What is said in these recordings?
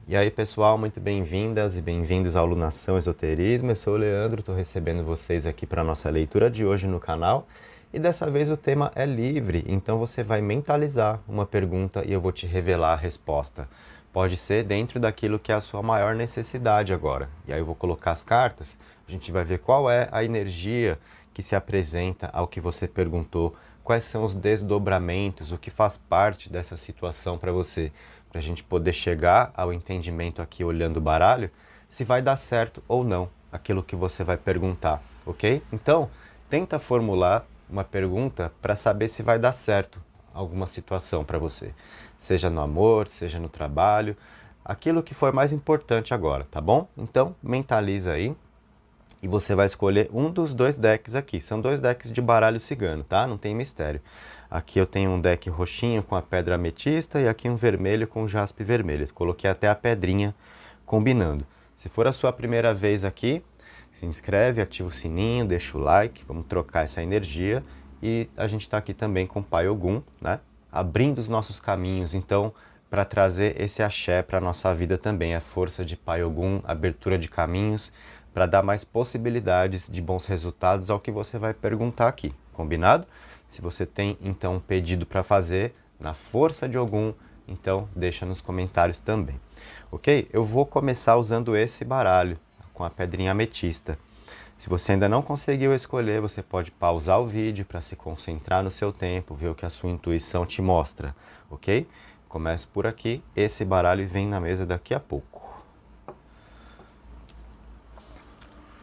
E aí, pessoal, muito bem-vindas e bem-vindos ao Lunação Esoterismo. Eu sou o Leandro, estou recebendo vocês aqui para a nossa leitura de hoje no canal. E dessa vez o tema é livre, então você vai mentalizar uma pergunta e eu vou te revelar a resposta. Pode ser dentro daquilo que é a sua maior necessidade agora. E aí eu vou colocar as cartas, a gente vai ver qual é a energia que se apresenta ao que você perguntou, quais são os desdobramentos, o que faz parte dessa situação para você, para a gente poder chegar ao entendimento aqui olhando o baralho, se vai dar certo ou não aquilo que você vai perguntar, ok? Então, tenta formular uma pergunta para saber se vai dar certo alguma situação para você, seja no amor, seja no trabalho, aquilo que for mais importante agora, tá bom? Então, mentaliza aí. E você vai escolher um dos dois decks aqui. São dois decks de baralho cigano, tá? Não tem mistério. Aqui eu tenho um deck roxinho com a pedra ametista e aqui um vermelho com jaspe vermelho. Coloquei até a pedrinha combinando. Se for a sua primeira vez aqui, se inscreve, ativa o sininho, deixa o like, vamos trocar essa energia. E a gente está aqui também com o Pai Ogum, né? Abrindo os nossos caminhos, então, para trazer esse axé para a nossa vida também. A força de Pai Ogum, abertura de caminhos, para dar mais possibilidades de bons resultados ao que você vai perguntar aqui, combinado? Se você tem então um pedido para fazer na força de Ogum, então deixa nos comentários também. Ok? Eu vou começar usando esse baralho com a pedrinha ametista. Se você ainda não conseguiu escolher, você pode pausar o vídeo para se concentrar no seu tempo, ver o que a sua intuição te mostra, ok? Começo por aqui, esse baralho vem na mesa daqui a pouco.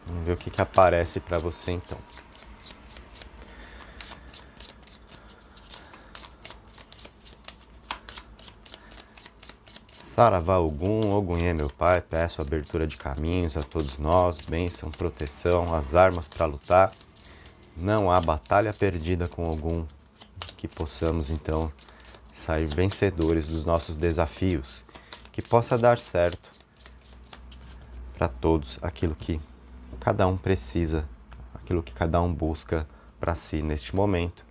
Vamos ver o que aparece para você então. Saravá Ogum, Ogunhê meu pai, peço abertura de caminhos a todos nós, bênção, proteção, as armas para lutar. Não há batalha perdida com Ogum, que possamos então sair vencedores dos nossos desafios, que possa dar certo para todos aquilo que cada um precisa, aquilo que cada um busca para si neste momento,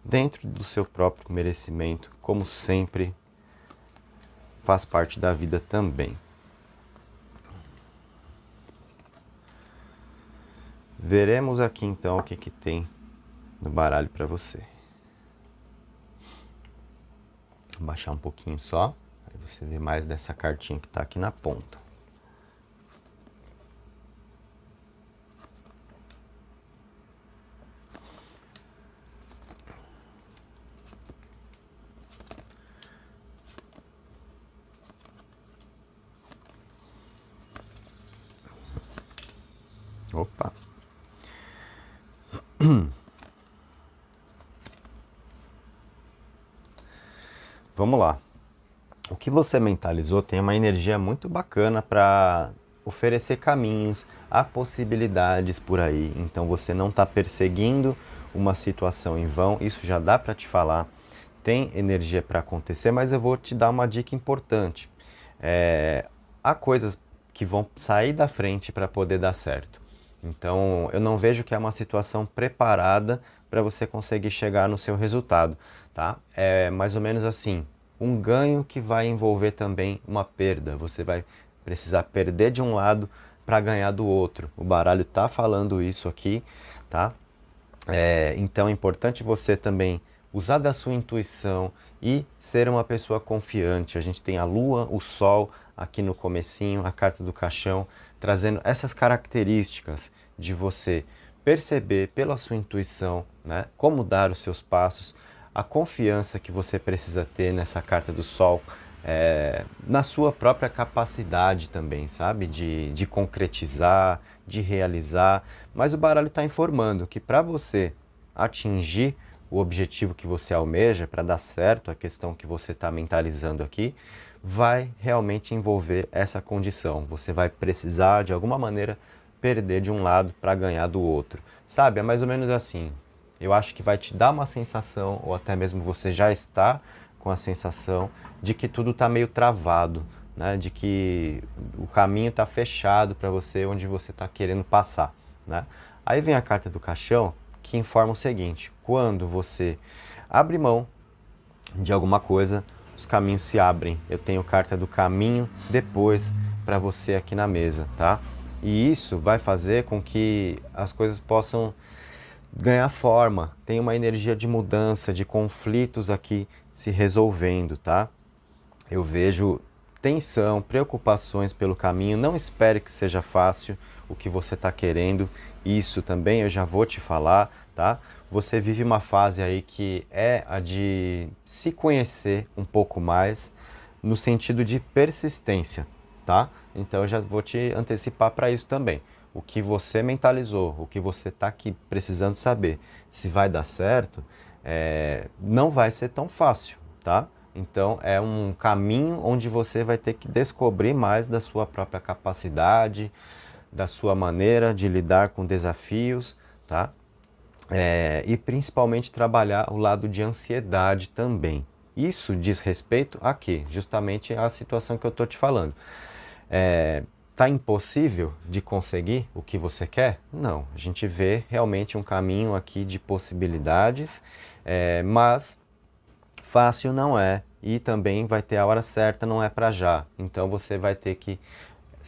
dentro do seu próprio merecimento, como sempre faz parte da vida também. Veremos aqui então o que tem no baralho para você. Vou baixar um pouquinho só, aí você vê mais dessa cartinha que está aqui na ponta. Opa! Vamos lá. O que você mentalizou tem uma energia muito bacana para oferecer caminhos, há possibilidades por aí. Então você não está perseguindo uma situação em vão, isso já dá para te falar. Tem energia para acontecer, mas eu vou te dar uma dica importante. Há coisas que vão sair da frente para poder dar certo. Então, eu não vejo que é uma situação preparada para você conseguir chegar no seu resultado, tá? É mais ou menos assim, um ganho que vai envolver também uma perda. Você vai precisar perder de um lado para ganhar do outro. O baralho tá falando isso aqui, tá? Então é importante você também usar da sua intuição e ser uma pessoa confiante. A gente tem a lua, o sol aqui no comecinho, a carta do caixão, trazendo essas características de você perceber pela sua intuição, né, como dar os seus passos, a confiança que você precisa ter nessa carta do sol, na sua própria capacidade também, sabe? De concretizar, de realizar. Mas o baralho está informando que para você atingir o objetivo que você almeja, para dar certo a questão que você está mentalizando aqui, vai realmente envolver essa condição. Você vai precisar, de alguma maneira, perder de um lado para ganhar do outro. Sabe? É mais ou menos assim. Eu acho que vai te dar uma sensação, ou até mesmo você já está com a sensação de que tudo está meio travado, né? De que o caminho está fechado para você, onde você está querendo passar, né? Aí vem a carta do caixão, que informa o seguinte: quando você abre mão de alguma coisa, os caminhos se abrem. Eu tenho carta do caminho depois para você aqui na mesa, tá? E isso vai fazer com que as coisas possam ganhar forma. Tem uma energia de mudança, de conflitos aqui se resolvendo, tá? Eu vejo tensão, preocupações pelo caminho. Não espere que seja fácil o que você está querendo. Isso também eu já vou te falar, tá? Você vive uma fase aí que é a de se conhecer um pouco mais no sentido de persistência, tá? Então eu já vou te antecipar para isso também. O que você mentalizou, o que você está aqui precisando saber, se vai dar certo, não vai ser tão fácil, tá? Então é um caminho onde você vai ter que descobrir mais da sua própria capacidade, da sua maneira de lidar com desafios, tá? E principalmente trabalhar o lado de ansiedade também. Isso diz respeito a quê? Justamente a situação que eu estou te falando. Tá impossível de conseguir o que você quer? Não, a gente vê realmente um caminho aqui de possibilidades, mas fácil não é, e também vai ter a hora certa, não é para já. Então você vai ter que,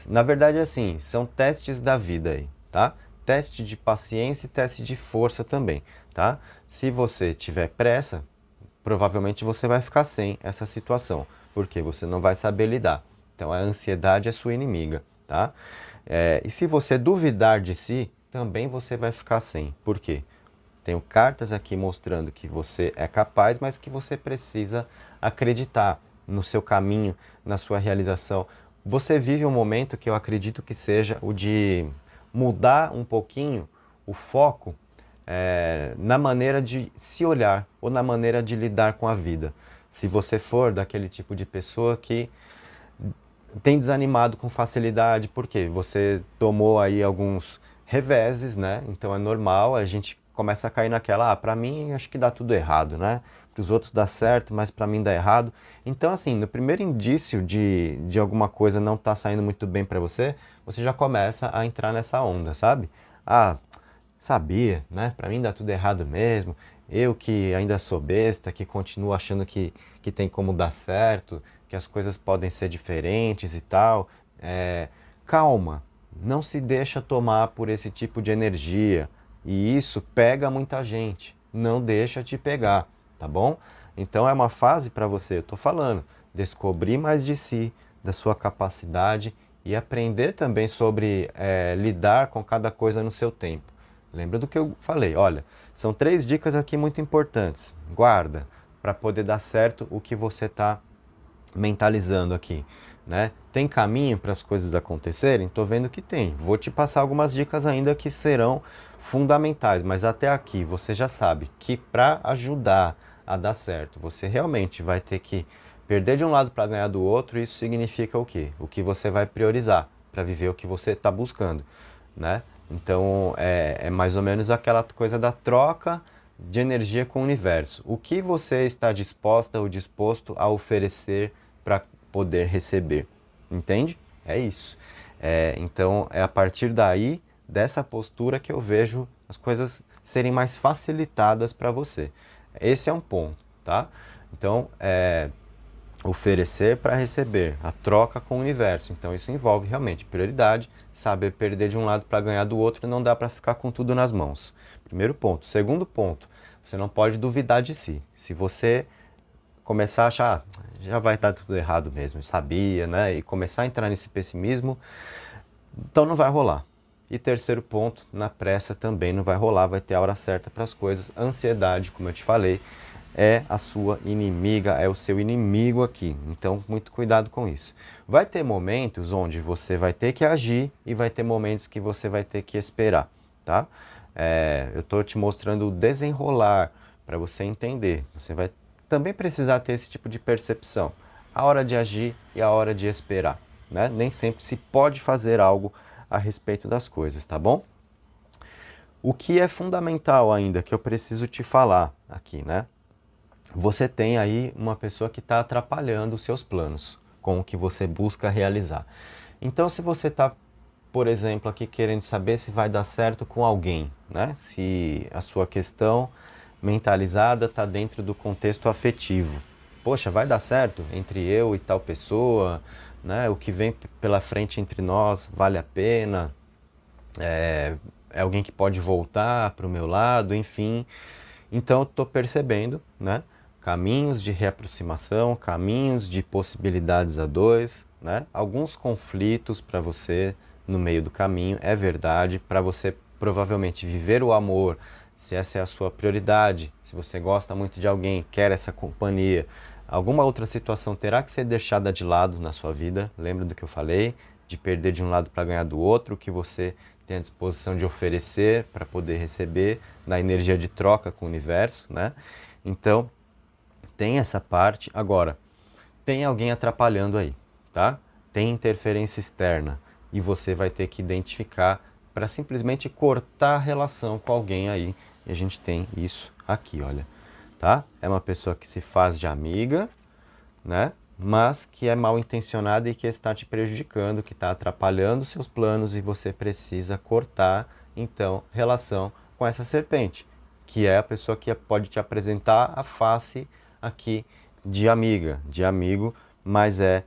na verdade assim, são testes da vida aí, tá? Teste de paciência e teste de força também, tá? Se você tiver pressa, provavelmente você vai ficar sem essa situação, porque você não vai saber lidar. Então a ansiedade é sua inimiga, tá? E se você duvidar de si, também você vai ficar sem. Por quê? Tenho cartas aqui mostrando que você é capaz, mas que você precisa acreditar no seu caminho, na sua realização. Você vive um momento que eu acredito que seja o de mudar um pouquinho o foco na maneira de se olhar ou na maneira de lidar com a vida. Se você for daquele tipo de pessoa que tem desanimado com facilidade, porque você tomou aí alguns reveses, né? Então é normal, a gente começa a cair naquela, para mim acho que dá tudo errado, né? Para os outros dá certo, mas para mim dá errado. Então assim, no primeiro indício de alguma coisa não tá saindo muito bem para você, você já começa a entrar nessa onda, sabe? Ah, sabia, né? Para mim dá tudo errado mesmo. Eu que ainda sou besta, que continuo achando que tem como dar certo, que as coisas podem ser diferentes e tal. Calma, não se deixa tomar por esse tipo de energia. E isso pega muita gente. Não deixa te pegar, tá bom? Então é uma fase para você, eu tô falando, descobrir mais de si, da sua capacidade e aprender também sobre lidar com cada coisa no seu tempo. Lembra do que eu falei? Olha, são 3 dicas aqui muito importantes. Guarda para poder dar certo o que você está mentalizando aqui, né? Tem caminho para as coisas acontecerem? Tô vendo que tem. Vou te passar algumas dicas ainda que serão fundamentais, mas até aqui você já sabe que para ajudar a dar certo, você realmente vai ter que perder de um lado para ganhar do outro. Isso significa o quê? O que você vai priorizar para viver o que você está buscando, né? Então é mais ou menos aquela coisa da troca de energia com o universo. O que você está disposta ou disposto a oferecer para poder receber, entende? É isso. Então é a partir daí, dessa postura, que eu vejo as coisas serem mais facilitadas para você. Esse é um ponto, tá? Então oferecer para receber, a troca com o universo. Então isso envolve realmente prioridade, saber perder de um lado para ganhar do outro, não dá para ficar com tudo nas mãos. Primeiro ponto. Segundo ponto, você não pode duvidar de si. Se você começar a achar, já vai dar tudo errado mesmo, eu sabia, né? E começar a entrar nesse pessimismo, então não vai rolar. E terceiro ponto, na pressa também não vai rolar, vai ter a hora certa para as coisas. Ansiedade, como eu te falei, é a sua inimiga, é o seu inimigo aqui. Então, muito cuidado com isso. Vai ter momentos onde você vai ter que agir e vai ter momentos que você vai ter que esperar, tá? Eu estou te mostrando o desenrolar para você entender. Você vai também precisar ter esse tipo de percepção. A hora de agir e a hora de esperar, né? Nem sempre se pode fazer algo a respeito das coisas, tá bom? O que é fundamental ainda, que eu preciso te falar aqui, né? Você tem aí uma pessoa que está atrapalhando os seus planos com o que você busca realizar. Então, se você está, por exemplo, aqui querendo saber se vai dar certo com alguém, né? Se a sua questão mentalizada está dentro do contexto afetivo. poxa, vai dar certo entre eu e tal pessoa, né? O que vem pela frente entre nós vale a pena, é alguém que pode voltar para o meu lado, enfim. Então eu estou percebendo, né? Caminhos de reaproximação, caminhos de possibilidades a dois, né? Alguns conflitos para você no meio do caminho, é verdade, para você provavelmente viver o amor, se essa é a sua prioridade, se você gosta muito de alguém, quer essa companhia, alguma outra situação terá que ser deixada de lado na sua vida. Lembra do que eu falei? De perder de um lado para ganhar do outro, que você tem a disposição de oferecer para poder receber, na energia de troca com o universo, né? Então, tem essa parte. Agora, tem alguém atrapalhando aí, tá? Tem interferência externa e você vai ter que identificar para simplesmente cortar a relação com alguém aí. E a gente tem isso aqui, olha, tá? É uma pessoa que se faz de amiga, né? Mas que é mal intencionada e que está te prejudicando, que está atrapalhando seus planos e você precisa cortar, então, relação com essa serpente, que é a pessoa que pode te apresentar a face aqui de amiga, de amigo, mas é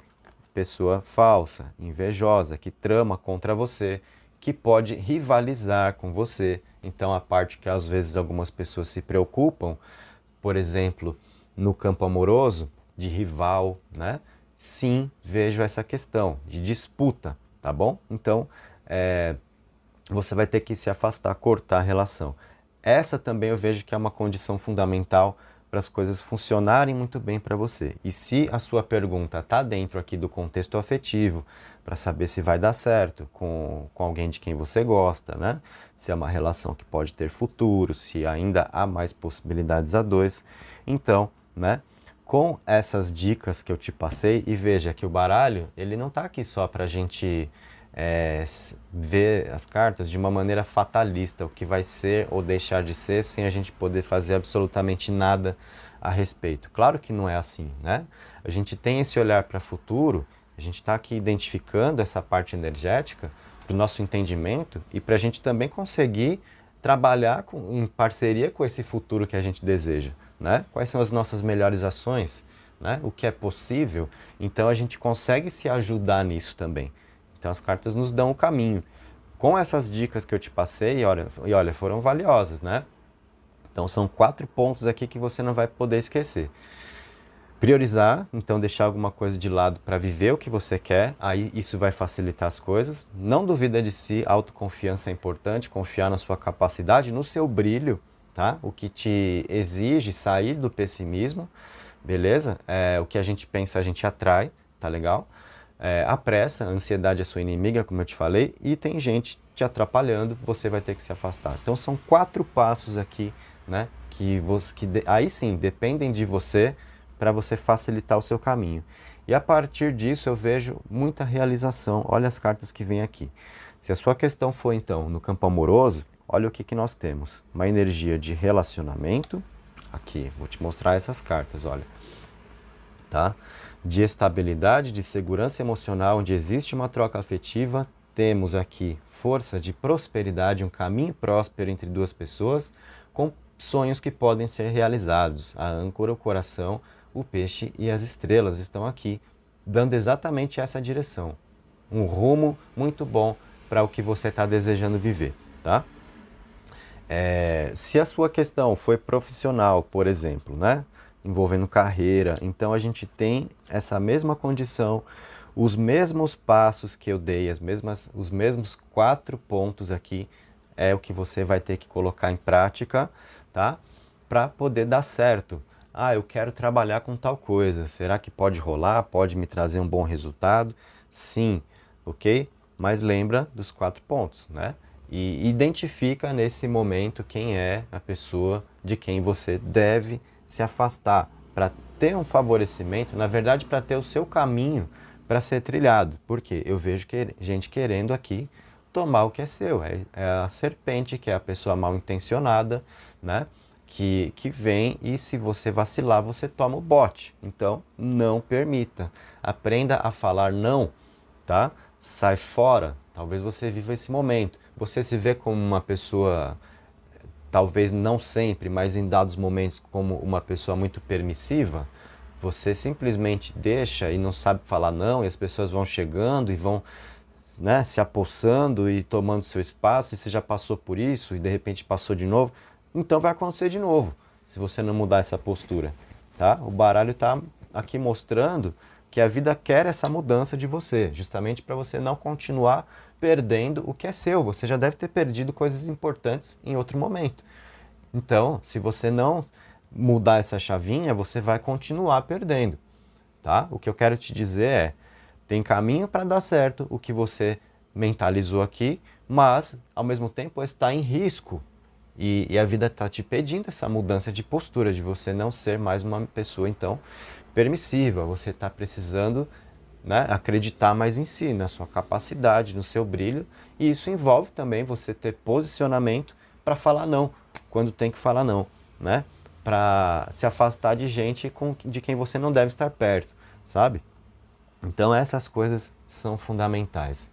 pessoa falsa, invejosa, que trama contra você, que pode rivalizar com você. Então, a parte que às vezes algumas pessoas se preocupam, por exemplo, no campo amoroso, de rival, né? Sim, vejo essa questão de disputa, tá bom? Então, você vai ter que se afastar, cortar a relação. Essa também eu vejo que é uma condição fundamental para as coisas funcionarem muito bem para você. E se a sua pergunta está dentro aqui do contexto afetivo, para saber se vai dar certo com alguém de quem você gosta, né? Se é uma relação que pode ter futuro, se ainda há mais possibilidades a dois, então, né? Com essas dicas que eu te passei, e veja que o baralho, ele não está aqui só para a gente ver as cartas de uma maneira fatalista, o que vai ser ou deixar de ser, sem a gente poder fazer absolutamente nada a respeito. Claro que não é assim, né? A gente tem esse olhar para o futuro, a gente está aqui identificando essa parte energética para o nosso entendimento e para a gente também conseguir trabalhar em parceria com esse futuro que a gente deseja, né? Quais são as nossas melhores ações, né? O que é possível, então a gente consegue se ajudar nisso também. Então as cartas nos dão o caminho. Com essas dicas que eu te passei, olha, foram valiosas, né? Então são 4 pontos aqui que você não vai poder esquecer. Priorizar, então deixar alguma coisa de lado para viver o que você quer, aí isso vai facilitar as coisas. Não duvida de si, autoconfiança é importante, confiar na sua capacidade, no seu brilho, tá? O que te exige sair do pessimismo, beleza? O que a gente pensa a gente atrai, tá legal? A pressa, a ansiedade é sua inimiga, como eu te falei, e tem gente te atrapalhando, você vai ter que se afastar. Então são 4 passos aqui, né? Aí sim, dependem de você, para você facilitar o seu caminho. E a partir disso eu vejo muita realização. Olha as cartas que vêm aqui. Se a sua questão for então no campo amoroso, olha o que nós temos. Uma energia de relacionamento. Aqui, vou te mostrar essas cartas, olha. Tá? De estabilidade, de segurança emocional, onde existe uma troca afetiva. Temos aqui força de prosperidade, um caminho próspero entre duas pessoas, com sonhos que podem ser realizados. A âncora, o coração, o peixe e as estrelas estão aqui, dando exatamente essa direção. Um rumo muito bom para o que você está desejando viver, tá? Se a sua questão foi profissional, por exemplo, né? Envolvendo carreira, então a gente tem essa mesma condição, os mesmos passos que eu dei, os mesmos 4 pontos aqui, é o que você vai ter que colocar em prática, tá? Para poder dar certo. Eu quero trabalhar com tal coisa. Será que pode rolar? Pode me trazer um bom resultado? Sim, ok? Mas lembra dos 4 pontos, né? E identifica nesse momento quem é a pessoa de quem você deve se afastar para ter um favorecimento, na verdade, para ter o seu caminho para ser trilhado. Porque eu vejo gente querendo aqui tomar o que é seu. É a serpente, que é a pessoa mal intencionada, né? Que vem e se você vacilar, você toma o bote. Então, não permita. Aprenda a falar não, tá? Sai fora. Talvez você viva esse momento. Você se vê como uma pessoa, talvez não sempre, mas em dados momentos como uma pessoa muito permissiva, você simplesmente deixa e não sabe falar não, e as pessoas vão chegando e vão, né, se apossando e tomando seu espaço, e você já passou por isso e de repente passou de novo, então vai acontecer de novo, se você não mudar essa postura, tá? O baralho está aqui mostrando que a vida quer essa mudança de você, justamente para você não continuar perdendo o que é seu. Você já deve ter perdido coisas importantes em outro momento. Então, se você não mudar essa chavinha, você vai continuar perdendo, tá? O que eu quero te dizer é, tem caminho para dar certo o que você mentalizou aqui, mas, ao mesmo tempo, está em risco. E a vida está te pedindo essa mudança de postura, de você não ser mais uma pessoa, então, permissiva. Você está precisando, né, acreditar mais em si, na sua capacidade, no seu brilho. E isso envolve também você ter posicionamento para falar não, quando tem que falar não, né? Para se afastar de gente de quem você não deve estar perto, sabe? Então essas coisas são fundamentais.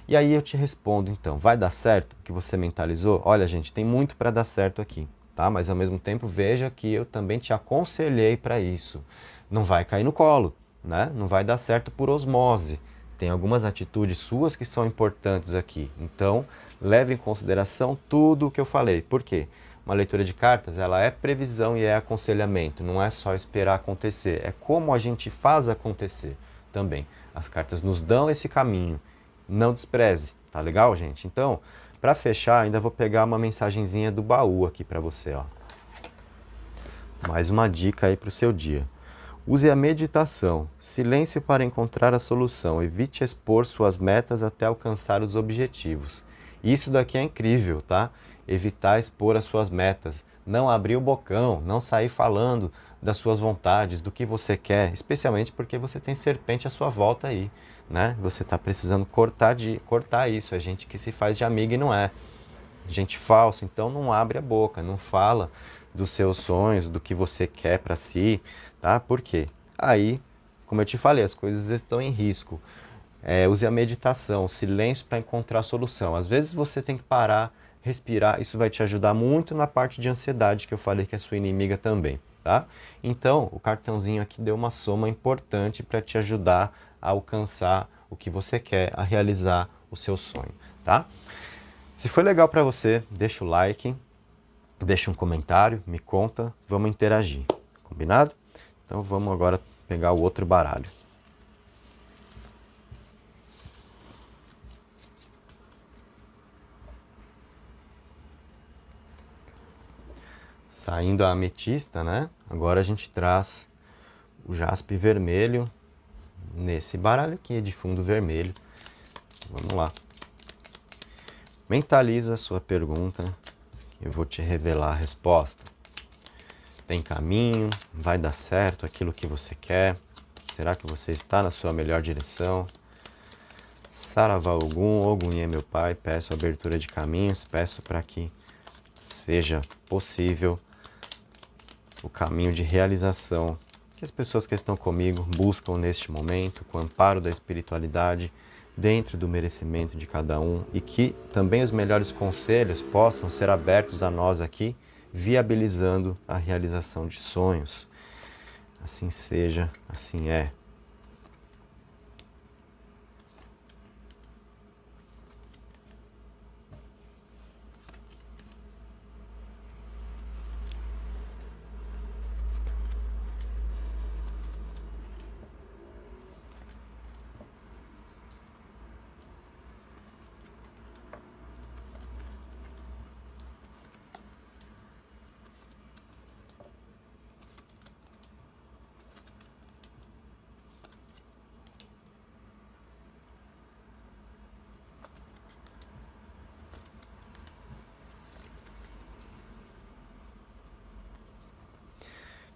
E aí eu te respondo então, vai dar certo o que você mentalizou? Olha, gente, tem muito para dar certo aqui, tá? Mas ao mesmo tempo veja que eu também te aconselhei para isso. Não vai cair no colo, né? Não vai dar certo por osmose. Tem algumas atitudes suas que são importantes aqui. Então, leve em consideração tudo o que eu falei. Por quê? Uma leitura de cartas, ela é previsão e é aconselhamento, não é só esperar acontecer, é como a gente faz acontecer também. As cartas nos dão esse caminho, não despreze, tá legal, gente? Então, para fechar, ainda vou pegar uma mensagenzinha do baú aqui para você, ó. Mais uma dica aí para o seu dia. Use a meditação, silêncio para encontrar a solução, evite expor suas metas até alcançar os objetivos. Isso daqui é incrível, tá? Evitar expor as suas metas, não abrir o bocão, não sair falando das suas vontades, do que você quer, especialmente porque você tem serpente à sua volta aí, né? Você está precisando cortar isso, é gente que se faz de amiga e não é. Gente falsa, então não abre a boca, não fala dos seus sonhos, do que você quer para si, tá? Por quê? Aí, como eu te falei, as coisas estão em risco. Use a meditação, o silêncio para encontrar a solução. Às vezes você tem que parar, respirar, isso vai te ajudar muito na parte de ansiedade que eu falei que é sua inimiga também, tá? Então, o cartãozinho aqui deu uma soma importante para te ajudar a alcançar o que você quer, a realizar o seu sonho, tá? Se foi legal para você, deixa o like, deixa um comentário, me conta, vamos interagir, combinado? Então vamos agora pegar o outro baralho. Saindo a ametista, né? Agora a gente traz o jaspe vermelho nesse baralho aqui de fundo vermelho. Vamos lá. Mentaliza a sua pergunta, eu vou te revelar a resposta. Tem caminho? Vai dar certo aquilo que você quer? Será que você está na sua melhor direção? Saravá Ogum, Ogum é meu pai, peço abertura de caminhos, peço para que seja possível o caminho de realização que as pessoas que estão comigo buscam neste momento, com o amparo da espiritualidade, dentro do merecimento de cada um, e que também os melhores conselhos possam ser abertos a nós aqui, viabilizando a realização de sonhos. Assim seja, assim é.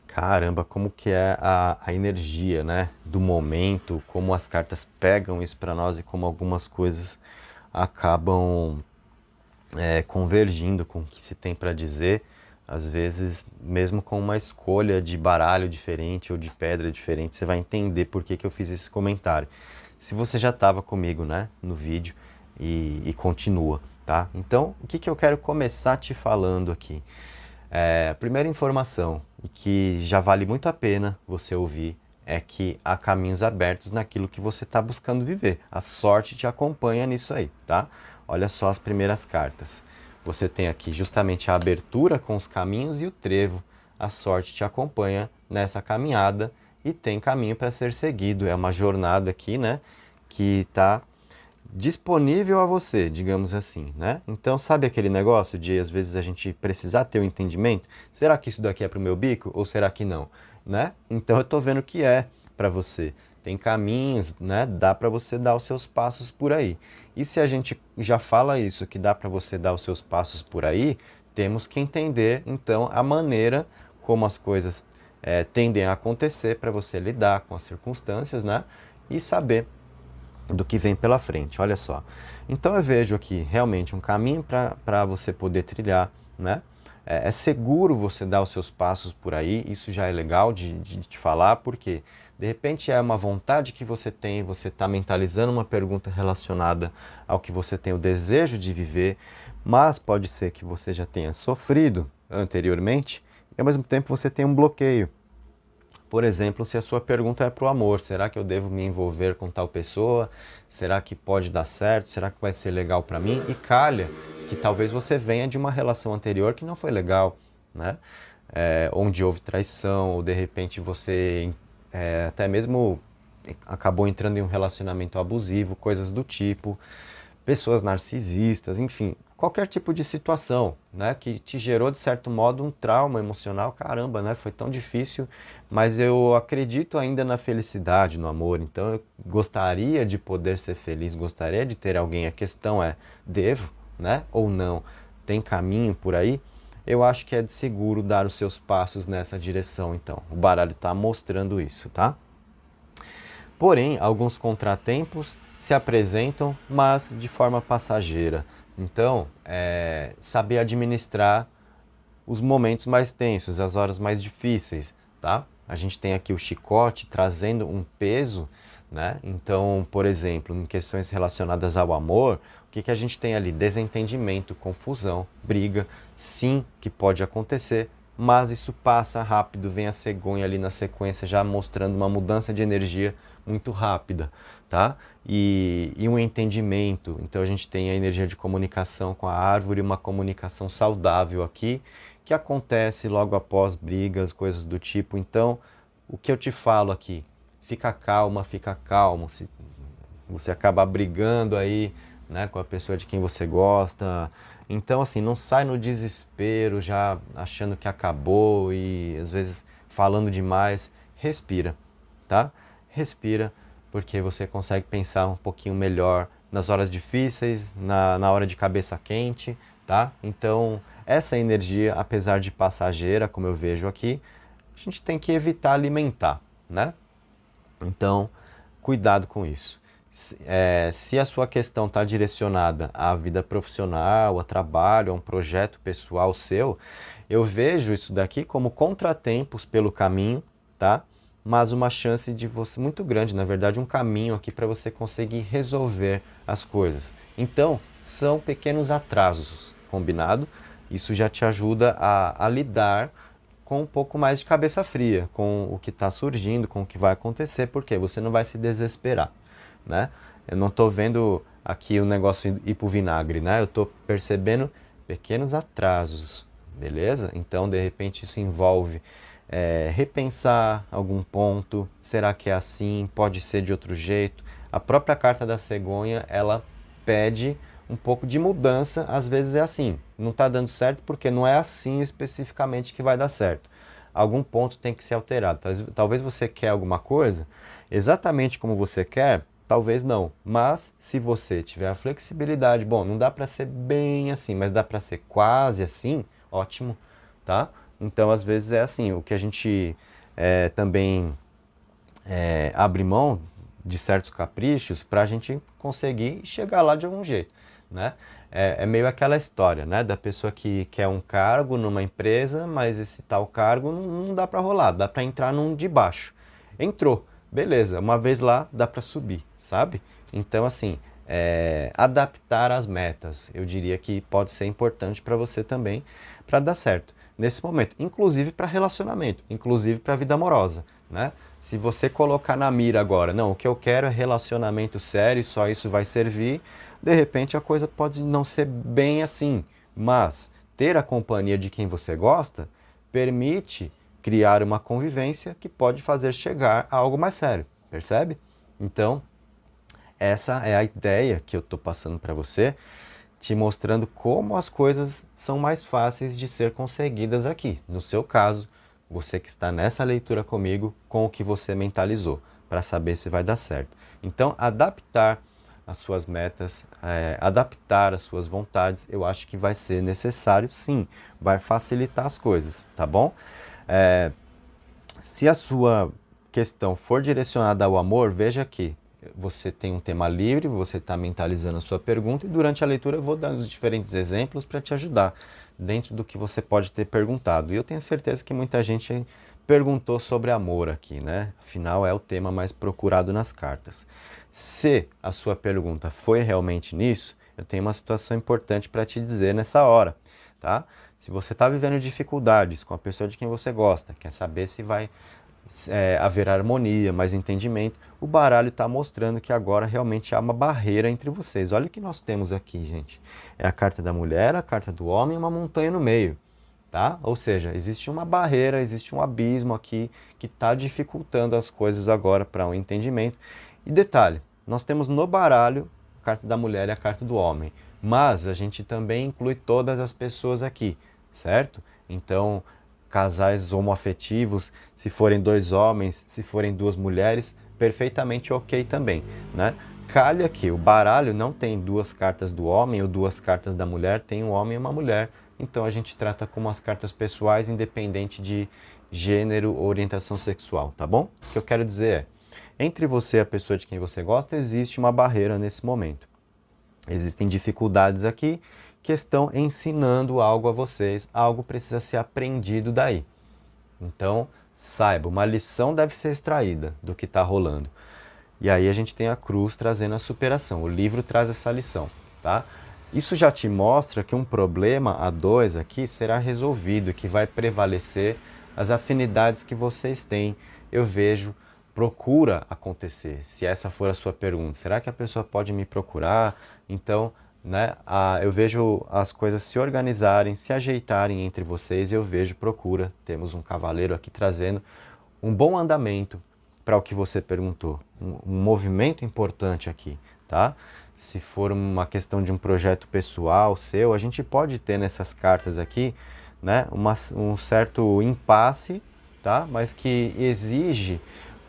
Caramba, como que é a energia, né, do momento, como as cartas pegam isso para nós e como algumas coisas acabam convergindo com o que se tem para dizer, às vezes mesmo com uma escolha de baralho diferente ou de pedra diferente, você vai entender por que eu fiz esse comentário. Se você já estava comigo, né, no vídeo e continua, tá? Então, o que eu quero começar te falando aqui? A primeira informação, e que já vale muito a pena você ouvir, é que há caminhos abertos naquilo que você está buscando viver. A sorte te acompanha nisso aí, tá? Olha só as primeiras cartas. Você tem aqui justamente a abertura com os caminhos e o trevo. A sorte te acompanha nessa caminhada e tem caminho para ser seguido. É uma jornada aqui, né, que está disponível a você, digamos assim, né? Então, sabe aquele negócio de às vezes a gente precisar ter um entendimento? Será que isso daqui é para o meu bico ou será que não, né? Então, eu tô vendo que é para você. Tem caminhos, né? Dá para você dar os seus passos por aí. E se a gente já fala isso, que dá para você dar os seus passos por aí, temos que entender, então, a maneira como as coisas tendem a acontecer para você lidar com as circunstâncias, né? E saber do que vem pela frente, olha só. Então eu vejo aqui realmente um caminho para você poder trilhar, né? É seguro você dar os seus passos por aí, isso já é legal de te falar, porque de repente é uma vontade que você tem, você está mentalizando uma pergunta relacionada ao que você tem o desejo de viver, mas pode ser que você já tenha sofrido anteriormente e ao mesmo tempo você tem um bloqueio. Por exemplo, se a sua pergunta é para o amor, será que eu devo me envolver com tal pessoa? Será que pode dar certo? Será que vai ser legal para mim? E calha que talvez você venha de uma relação anterior que não foi legal, né? Onde houve traição, ou de repente você até mesmo acabou entrando em um relacionamento abusivo, coisas do tipo, pessoas narcisistas, enfim, qualquer tipo de situação, né, que te gerou de certo modo um trauma emocional, caramba, né, foi tão difícil, mas eu acredito ainda na felicidade, no amor, então eu gostaria de poder ser feliz, gostaria de ter alguém, a questão é, devo, né, ou não, tem caminho por aí? Eu acho que é de seguro dar os seus passos nessa direção, então, o baralho está mostrando isso, tá? Porém, alguns contratempos se apresentam, mas de forma passageira. Então, saber administrar os momentos mais tensos, as horas mais difíceis, tá? A gente tem aqui o chicote trazendo um peso, né? Então, por exemplo, em questões relacionadas ao amor, o que a gente tem ali? Desentendimento, confusão, briga, sim, que pode acontecer, mas isso passa rápido, vem a cegonha ali na sequência já mostrando uma mudança de energia muito rápida, tá? E um entendimento, então a gente tem a energia de comunicação com a árvore, uma comunicação saudável aqui, que acontece logo após brigas, coisas do tipo. Então, o que eu te falo aqui? Fica calma, fica calmo. Se você acaba brigando aí, né, com a pessoa de quem você gosta. Então, assim, não sai no desespero, já achando que acabou e às vezes falando demais. Respira, tá? Respira, porque você consegue pensar um pouquinho melhor nas horas difíceis, na hora de cabeça quente, tá? Então, essa energia, apesar de passageira, como eu vejo aqui, a gente tem que evitar alimentar, né? Então, cuidado com isso. Se a sua questão está direcionada à vida profissional, a trabalho, a um projeto pessoal seu, eu vejo isso daqui como contratempos pelo caminho, tá? Mas uma chance de você muito grande, na verdade, um caminho aqui para você conseguir resolver as coisas. Então, são pequenos atrasos, combinado? Isso já te ajuda a lidar com um pouco mais de cabeça fria, com o que está surgindo, com o que vai acontecer, porque você não vai se desesperar, né? Eu não estou vendo aqui o negócio ir para o vinagre, né? Eu estou percebendo pequenos atrasos, beleza? Então, de repente, isso envolve repensar algum ponto, será que é assim, pode ser de outro jeito. A própria carta da cegonha, ela pede um pouco de mudança, às vezes é assim, não está dando certo porque não é assim especificamente que vai dar certo. Algum ponto tem que ser alterado. Talvez você quer alguma coisa exatamente como você quer, talvez não. Mas se você tiver a flexibilidade, bom, não dá para ser bem assim, mas dá para ser quase assim, ótimo, tá? Então, às vezes é assim, o que a gente também abre mão de certos caprichos para a gente conseguir chegar lá de algum jeito, né? É meio aquela história, né? Da pessoa que quer um cargo numa empresa, mas esse tal cargo não dá para rolar, dá para entrar num de baixo. Entrou, beleza, uma vez lá dá para subir, sabe? Então, assim, adaptar as metas, eu diria que pode ser importante para você também, para dar certo nesse momento, inclusive para relacionamento, inclusive para a vida amorosa, né? Se você colocar na mira agora, não, o que eu quero é relacionamento sério, só isso vai servir, de repente a coisa pode não ser bem assim. Mas ter a companhia de quem você gosta permite criar uma convivência que pode fazer chegar a algo mais sério, percebe? Então, essa é a ideia que eu estou passando para você, te mostrando como as coisas são mais fáceis de ser conseguidas aqui. No seu caso, você que está nessa leitura comigo, com o que você mentalizou, para saber se vai dar certo. Então, adaptar as suas metas, adaptar as suas vontades, eu acho que vai ser necessário sim, vai facilitar as coisas, tá bom? Se a sua questão for direcionada ao amor, veja que você tem um tema livre, você está mentalizando a sua pergunta e durante a leitura eu vou dando os diferentes exemplos para te ajudar dentro do que você pode ter perguntado. E eu tenho certeza que muita gente perguntou sobre amor aqui, né? Afinal, é o tema mais procurado nas cartas. Se a sua pergunta foi realmente nisso, eu tenho uma situação importante para te dizer nessa hora, tá? Se você está vivendo dificuldades com a pessoa de quem você gosta, quer saber se vai haver harmonia, mais entendimento, o baralho está mostrando que agora realmente há uma barreira entre vocês. Olha o que nós temos aqui, gente. É a carta da mulher, a carta do homem e uma montanha no meio, tá? Ou seja, existe uma barreira, existe um abismo aqui que está dificultando as coisas agora para um entendimento. E detalhe, nós temos no baralho a carta da mulher e a carta do homem, mas a gente também inclui todas as pessoas aqui, certo? Então, casais homoafetivos, se forem dois homens, se forem duas mulheres, perfeitamente ok também, né? Calha que o baralho não tem duas cartas do homem ou duas cartas da mulher, tem um homem e uma mulher, então a gente trata como as cartas pessoais, independente de gênero ou orientação sexual, tá bom? O que eu quero dizer é, entre você e a pessoa de quem você gosta, existe uma barreira nesse momento. Existem dificuldades aqui que estão ensinando algo a vocês, algo precisa ser aprendido daí. Então, saiba, uma lição deve ser extraída do que está rolando. E aí a gente tem a cruz trazendo a superação, o livro traz essa lição, tá? Isso já te mostra que um problema a dois aqui será resolvido, que vai prevalecer as afinidades que vocês têm. Eu vejo, procura acontecer, se essa for a sua pergunta. Será que a pessoa pode me procurar? Então, né, eu vejo as coisas se organizarem, se ajeitarem entre vocês e eu vejo procura. Temos um cavaleiro aqui trazendo um bom andamento para o que você perguntou. Um movimento importante aqui, tá? Se for uma questão de um projeto pessoal seu, a gente pode ter nessas cartas aqui, né, um certo impasse, tá? Mas que exige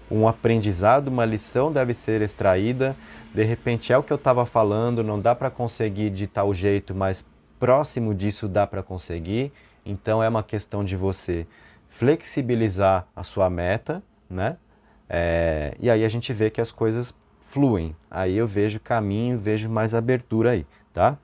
um aprendizado, uma lição deve ser extraída. De repente é o que eu estava falando, não dá para conseguir de tal jeito, mas próximo disso dá para conseguir. Então é uma questão de você flexibilizar a sua meta, né? E aí a gente vê que as coisas fluem. Aí eu vejo caminho, vejo mais abertura aí, tá?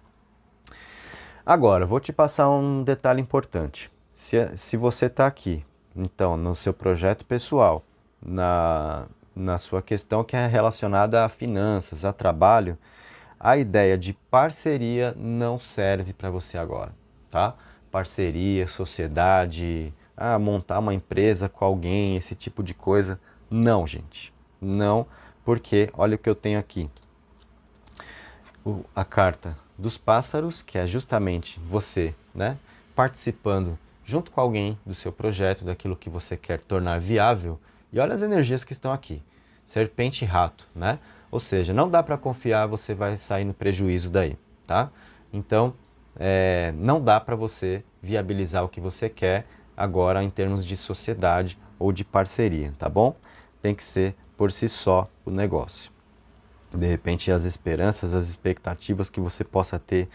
Agora, vou te passar um detalhe importante. Se você está aqui, então, no seu projeto pessoal, na sua questão que é relacionada a finanças, a trabalho, a ideia de parceria não serve para você agora, tá? Parceria, sociedade, montar uma empresa com alguém, esse tipo de coisa, não, gente. Não, porque olha o que eu tenho aqui. A carta dos pássaros, que é justamente você, né, participando junto com alguém do seu projeto, daquilo que você quer tornar viável. E olha as energias que estão aqui. Serpente e rato, né? Ou seja, não dá para confiar, você vai sair no prejuízo daí, tá? Então, não dá para você viabilizar o que você quer agora em termos de sociedade ou de parceria, tá bom? Tem que ser por si só o negócio. De repente, as esperanças, as expectativas que você possa ter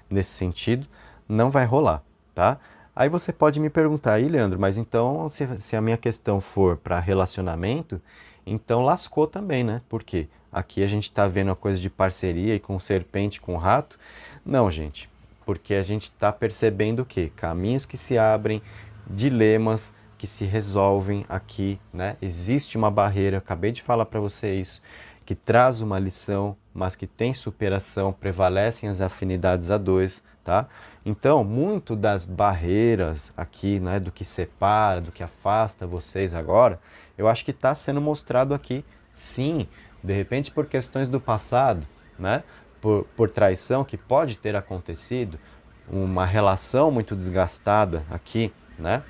nesse sentido não vai rolar, tá? Aí você pode me perguntar, aí, Leandro, mas então se a minha questão for para relacionamento, então lascou também, né? Porque aqui a gente está vendo a coisa de parceria e com serpente, com rato. Não, gente, porque a gente está percebendo o quê? Caminhos que se abrem, dilemas que se resolvem aqui, né? Existe uma barreira, eu acabei de falar para você isso, que traz uma lição, mas que tem superação, prevalecem as afinidades a dois, tá? Então, muito das barreiras aqui, né, do que separa, do que afasta vocês agora, eu acho que está sendo mostrado aqui, sim, de repente por questões do passado, né? Por traição que pode ter acontecido, uma relação muito desgastada aqui, né?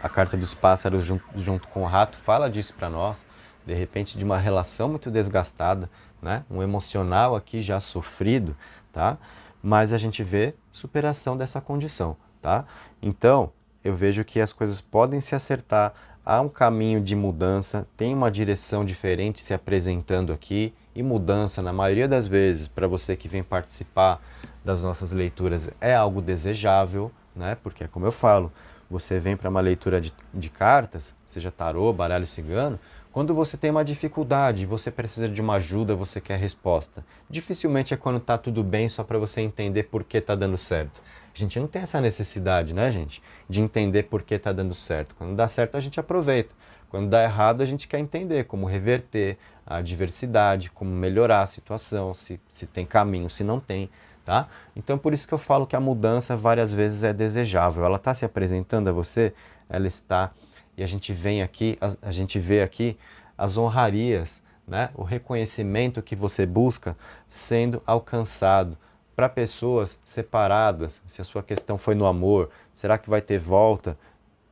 A carta dos pássaros junto com o rato fala disso para nós, de repente de uma relação muito desgastada, né? Um emocional aqui já sofrido, tá? Mas a gente vê superação dessa condição, tá? Então, eu vejo que as coisas podem se acertar, há um caminho de mudança, tem uma direção diferente se apresentando aqui, e mudança, na maioria das vezes, para você que vem participar das nossas leituras, é algo desejável, né? Porque é como eu falo, você vem para uma leitura de cartas, seja tarô, baralho cigano, quando você tem uma dificuldade, você precisa de uma ajuda, você quer resposta. Dificilmente é quando está tudo bem só para você entender por que está dando certo. A gente não tem essa necessidade, né, gente? De entender por que está dando certo. Quando dá certo, a gente aproveita. Quando dá errado, a gente quer entender como reverter a adversidade, como melhorar a situação, se tem caminho, se não tem, tá? Então, por isso que eu falo que a mudança várias vezes é desejável. Ela está se apresentando a você, ela está, e a gente vem aqui, a gente vê aqui as honrarias, né? O reconhecimento que você busca sendo alcançado para pessoas separadas. Se a sua questão foi no amor, será que vai ter volta?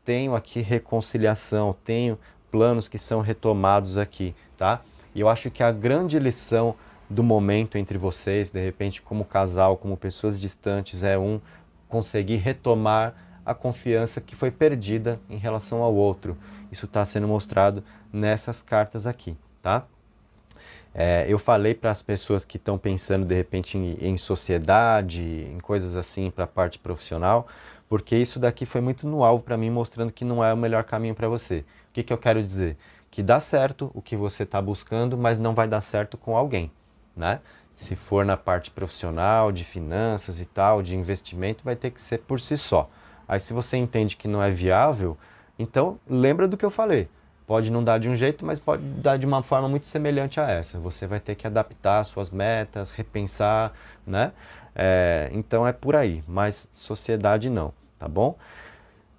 Tenho aqui reconciliação, tenho planos que são retomados aqui, tá? E eu acho que a grande lição do momento entre vocês, de repente como casal, como pessoas distantes, é conseguir retomar a confiança que foi perdida em relação ao outro. Isso está sendo mostrado nessas cartas aqui, tá? Eu falei para as pessoas que estão pensando de repente em sociedade, em coisas assim para a parte profissional, porque isso daqui foi muito no alvo para mim, mostrando que não é o melhor caminho para você. O que eu quero dizer? Que dá certo o que você está buscando, mas não vai dar certo com alguém, né? Se for na parte profissional, de finanças e tal, de investimento, vai ter que ser por si só. Aí se você entende que não é viável, então lembra do que eu falei. Pode não dar de um jeito, mas pode dar de uma forma muito semelhante a essa. Você vai ter que adaptar suas metas, repensar, né? Então é por aí, mas sociedade não, tá bom?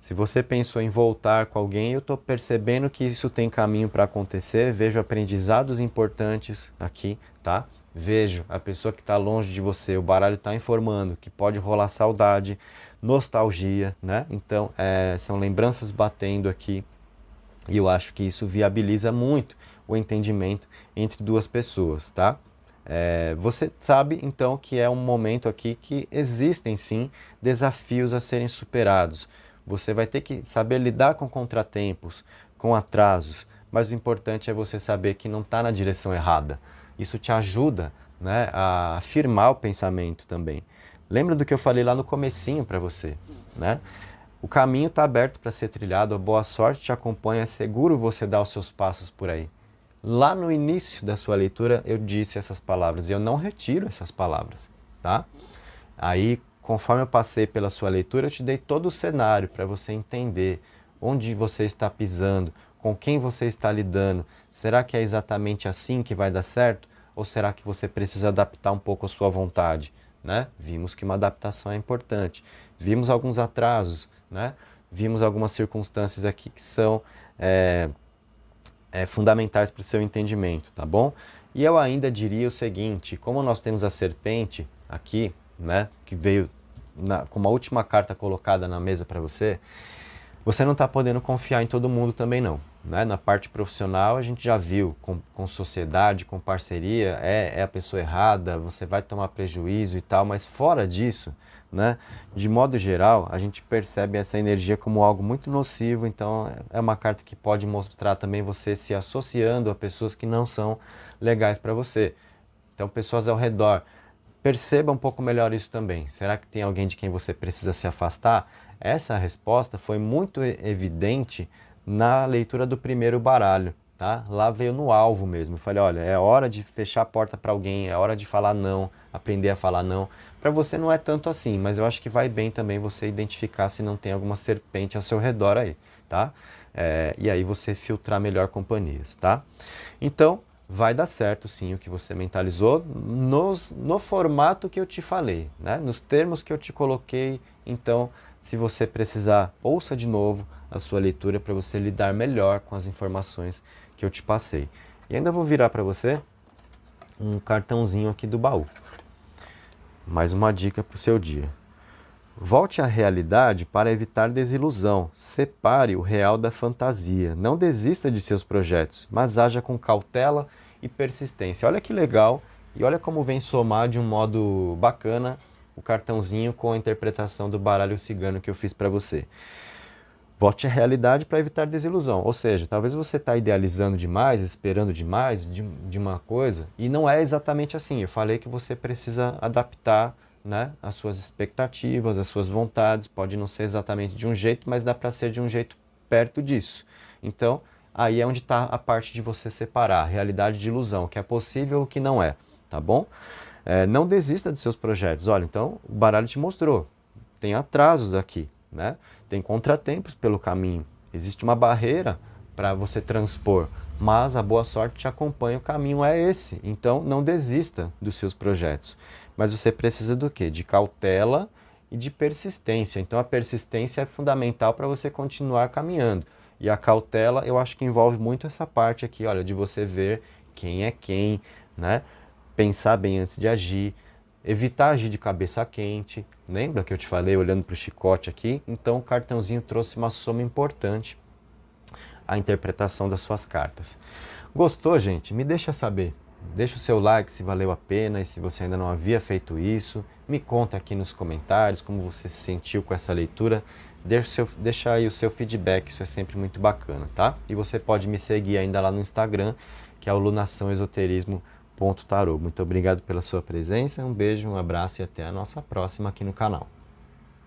Se você pensou em voltar com alguém, eu estou percebendo que isso tem caminho para acontecer, vejo aprendizados importantes aqui, tá? Vejo a pessoa que está longe de você, o baralho está informando que pode rolar saudade, nostalgia, né? Então, são lembranças batendo aqui, e eu acho que isso viabiliza muito o entendimento entre duas pessoas, tá? Você sabe, então, que é um momento aqui que existem, sim, desafios a serem superados. Você vai ter que saber lidar com contratempos, com atrasos, mas o importante é você saber que não está na direção errada. Isso te ajuda, né, a afirmar o pensamento também. Lembra do que eu falei lá no comecinho para você, né? O caminho está aberto para ser trilhado, a boa sorte te acompanha, é seguro você dar os seus passos por aí. Lá no início da sua leitura eu disse essas palavras e eu não retiro essas palavras, tá? Aí, conforme eu passei pela sua leitura, eu te dei todo o cenário para você entender onde você está pisando, com quem você está lidando. Será que é exatamente assim que vai dar certo? Ou será que você precisa adaptar um pouco a sua vontade, né? Vimos que uma adaptação é importante. Vimos alguns atrasos, né? Vimos algumas circunstâncias aqui que são fundamentais para o seu entendimento, tá bom? E eu ainda diria o seguinte, como nós temos a serpente aqui, né, que veio como a última carta colocada na mesa para você, você não está podendo confiar em todo mundo também não, né? Na parte profissional a gente já viu, com sociedade, com parceria, é a pessoa errada, você vai tomar prejuízo e tal, mas fora disso, né, de modo geral, a gente percebe essa energia como algo muito nocivo, então é uma carta que pode mostrar também você se associando a pessoas que não são legais para você. Então, pessoas ao redor, perceba um pouco melhor isso também. Será que tem alguém de quem você precisa se afastar? Essa resposta foi muito evidente na leitura do primeiro baralho, tá? Lá veio no alvo mesmo. Eu falei, olha, é hora de fechar a porta para alguém, é hora de falar não, aprender a falar não. Para você não é tanto assim, mas eu acho que vai bem também você identificar se não tem alguma serpente ao seu redor aí, tá? E aí você filtrar melhor companhias, tá? Então, vai dar certo sim o que você mentalizou no formato que eu te falei, né? Nos termos que eu te coloquei. Então, se você precisar, ouça de novo, a sua leitura para você lidar melhor com as informações que eu te passei. E ainda vou virar para você um cartãozinho aqui do baú. Mais uma dica para o seu dia. Volte à realidade para evitar desilusão. Separe o real da fantasia. Não desista de seus projetos, mas haja com cautela e persistência. Olha que legal e olha como vem somar de um modo bacana o cartãozinho com a interpretação do baralho cigano que eu fiz para você. Volte à realidade para evitar desilusão. Ou seja, talvez você está idealizando demais, esperando demais de uma coisa, e não é exatamente assim. Eu falei que você precisa adaptar, né, as suas expectativas, as suas vontades. Pode não ser exatamente de um jeito, mas dá para ser de um jeito perto disso. Então, aí é onde está a parte de você separar a realidade de ilusão, o que é possível e o que não é, tá bom? Não desista de seus projetos. Olha, então o baralho te mostrou. Tem atrasos aqui, né? Tem contratempos pelo caminho. Existe uma barreira para você transpor, mas a boa sorte te acompanha, o caminho é esse. Então não desista dos seus projetos. Mas você precisa do quê? De cautela e de persistência. Então a persistência é fundamental para você continuar caminhando. E a cautela, eu acho que envolve muito essa parte aqui, olha, de você ver quem é quem, né? Pensar bem antes de agir, evitar agir de cabeça quente. Lembra que eu te falei olhando para o chicote aqui? Então o cartãozinho trouxe uma soma importante à interpretação das suas cartas. Gostou, gente? Me deixa saber. Deixa o seu like se valeu a pena e se você ainda não havia feito isso. Me conta aqui nos comentários como você se sentiu com essa leitura. Deixa aí o seu feedback, isso é sempre muito bacana, tá? E você pode me seguir ainda lá no Instagram, que é o lunaçãoesoterismo.tarô. Muito obrigado pela sua presença, um beijo, um abraço e até a nossa próxima aqui no canal.